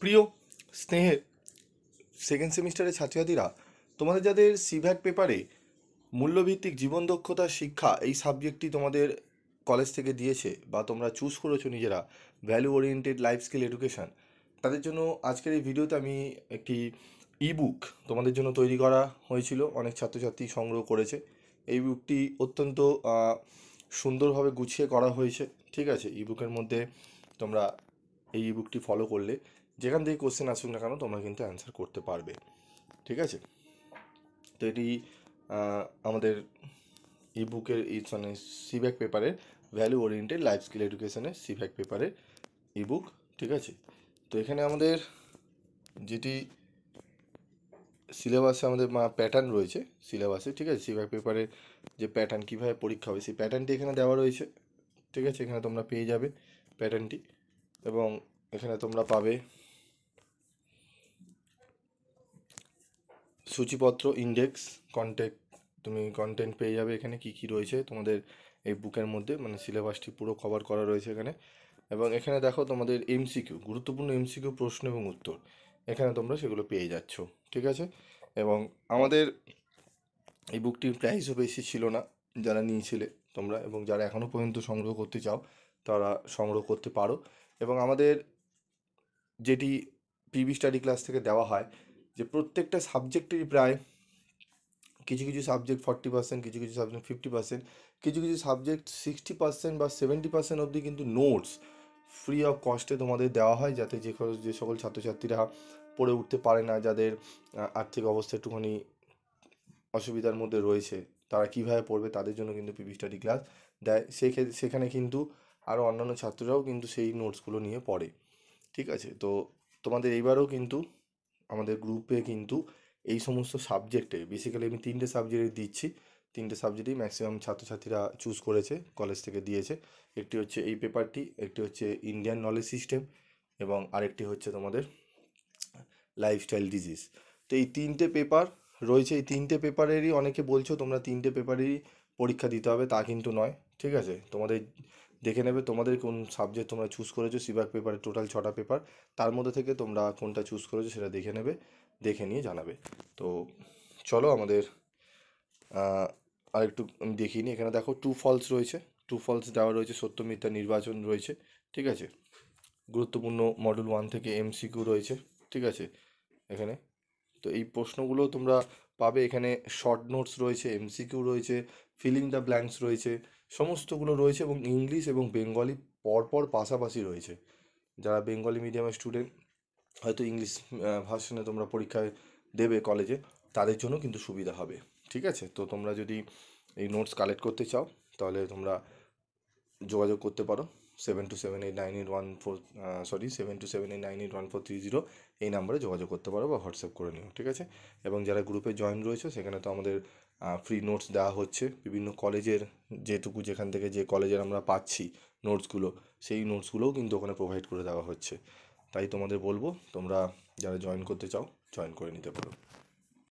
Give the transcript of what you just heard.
প্রিয় স্নেহের সেকেন্ড সেমিস্টারের ছাত্রছাত্রীরা, তোমাদের যাদের সিভ্যাক পেপারে মূল্যভিত্তিক জীবন দক্ষতা শিক্ষা এই সাবজেক্টটি তোমাদের কলেজ থেকে দিয়েছে বা তোমরা চুজ করেছো নিজেরা, value oriented life skill education, তাদের জন্য আজকের এই ভিডিওতে আমি একটি ইবুক তোমাদের জন্য তৈরি করা হয়েছিল, অনেক ছাত্রছাত্রী সংগ্রহ করেছে। এই বুকটি অত্যন্ত সুন্দরভাবে গুছিয়ে করা হয়েছে, ঠিক আছে। ইবুকের মধ্যে তোমরা এই ইবুকটি ফলো করলে যেখান থেকে কোশ্চেন আসুক না কেন তোমরা কিন্তু অ্যান্সার করতে পারবে, ঠিক আছে। তো এটি আমাদের ইবুকের মানে সিভ্যাক পেপারের ভ্যালু ওরিয়েন্টেড লাইফ স্কিল এডুকেশনের সিভ্যাক পেপারের ইবুক, ঠিক আছে। তো এখানে আমাদের যেটি সিলেবাসে আমাদের প্যাটার্ন রয়েছে সিলেবাসে, ঠিক আছে। সিভ্যাক পেপারের যে প্যাটার্ন কীভাবে পরীক্ষা হবে সেই প্যাটার্নটি এখানে দেওয়া রয়েছে, ঠিক আছে। এখানে তোমরা পেয়ে যাবে প্যাটার্নটি, এবং এখানে তোমরা পাবে সূচিপত্র, ইন্ডেক্স, কন্টেন্ট, তুমি কন্টেন্ট পেয়ে যাবে এখানে কি কি রয়েছে তোমাদের এই বুকের মধ্যে, মানে সিলেবাসটি পুরো কভার করা রয়েছে এখানে। এবং এখানে দেখো তোমাদের এমসিকিউ, গুরুত্বপূর্ণ এমসিকিউ প্রশ্ন এবং উত্তর এখানে তোমরা সেগুলো পেয়ে যাচ্ছ, ঠিক আছে। এবং আমাদের এই বুকটির প্রাইসও বেশি ছিল না, যারা নিয়েছিলে তোমরা এবং যারা এখনও পর্যন্ত সংগ্রহ করতে চাও তারা সংগ্রহ করতে পারো। এবং আমাদের যেটি পিবি স্টাডি ক্লাস থেকে দেওয়া হয় যে প্রত্যেকটা সাবজেক্টেরই প্রায় কিছু কিছু সাবজেক্ট 40%, কিছু কিছু সাবজেক্ট 50%, কিছু কিছু সাবজেক্ট 60% বা 70% অবধি কিন্তু নোটস ফ্রি অফ কস্টে তোমাদের দেওয়া হয়, যাতে যে সকল ছাত্রছাত্রীরা পড়ে উঠতে পারে না, যাদের আর্থিক অবস্থা একটুখানি অসুবিধার মধ্যে রয়েছে, তারা কীভাবে পড়বে তাদের জন্য কিন্তু পিবি স্টাডি ক্লাস দেয়। সেখানে কিন্তু আরও অন্যান্য ছাত্ররাও কিন্তু সেই নোটসগুলো নিয়ে পড়ে, ঠিক আছে। তো তোমাদের এইবারও কিন্তু আমাদের গ্রুপে কিন্তু এই সমস্ত সাবজেক্টে বেসিক্যালি আমি 3টে সাবজেক্টে দিচ্ছি, 3টে সাবজেক্টেই ম্যাক্সিমাম ছাত্রছাত্রীরা চুজ করেছে, কলেজ থেকে দিয়েছে। একটি হচ্ছে এই পেপারটি, একটি হচ্ছে ইন্ডিয়ান নলেজ সিস্টেম, এবং আরেকটি হচ্ছে তোমাদের লাইফস্টাইল ডিজিজ। তো এই 3টে পেপার রয়েছে, এই 3টে পেপারেরই অনেকে বলছো তোমরা 3টে পেপারেরই পরীক্ষা দিতে হবে, তা কিন্তু নয়, ঠিক আছে। তোমাদের দেখে নেবে তোমাদের কোন সাবজেক্ট তোমরা চুজ করেছো, সিভ্যাক পেপারে টোটাল 6টা পেপার, তার মধ্যে থেকে তোমরা কোনটা চুজ করেছো সেটা দেখে নেবে, দেখে নিয়ে জানাবে। তো চলো আমাদের আরেকটু আমি দেখিনি, এখানে দেখো ট্রু ফলস রয়েছে, ট্রু ফলস দেওয়া রয়েছে, সত্য মিথ্যা নির্বাচন রয়েছে, ঠিক আছে। গুরুত্বপূর্ণ মডেল 1 থেকে এমসিকিউ রয়েছে, ঠিক আছে এখানে। তো এই প্রশ্নগুলো তোমরা পাবে এখানে, শর্ট নোটস রয়েছে, এমসিকিউ রয়েছে, ফিলিং দ্য ব্ল্যাঙ্কস রয়েছে, সমস্তগুলো রয়েছে। এবং ইংলিশ এবং বেঙ্গলি পরপর পাশাপাশি রয়েছে। যারা বেঙ্গলি মিডিয়ামের স্টুডেন্ট, হয়তো ইংলিশ ভার্সনে তোমরা পরীক্ষায় দেবে কলেজে, তাদের জন্য কিন্তু সুবিধা হবে, ঠিক আছে। তো তোমরা যদি এই নোটস কালেক্ট করতে চাও তাহলে তোমরা যোগাযোগ করতে পারো 72789143 এই নাম্বারে যোগাযোগ করতে পারো বা হোয়াটসঅ্যাপ করে নিও, ঠিক আছে। এবং যারা গ্রুপে জয়েন রয়েছে সেখানে তো আমাদের ফ্রি নোটস দেওয়া হচ্ছে বিভিন্ন কলেজের, যেটুকু যেখান থেকে যে কলেজের আমরা পাচ্ছি নোটসগুলো, সেই নোটসগুলোও কিন্তু ওখানে প্রোভাইড করে দেওয়া হচ্ছে। তাই তোমাদের বলবো তোমরা যারা জয়েন করতে চাও জয়েন করে নিতে পারো।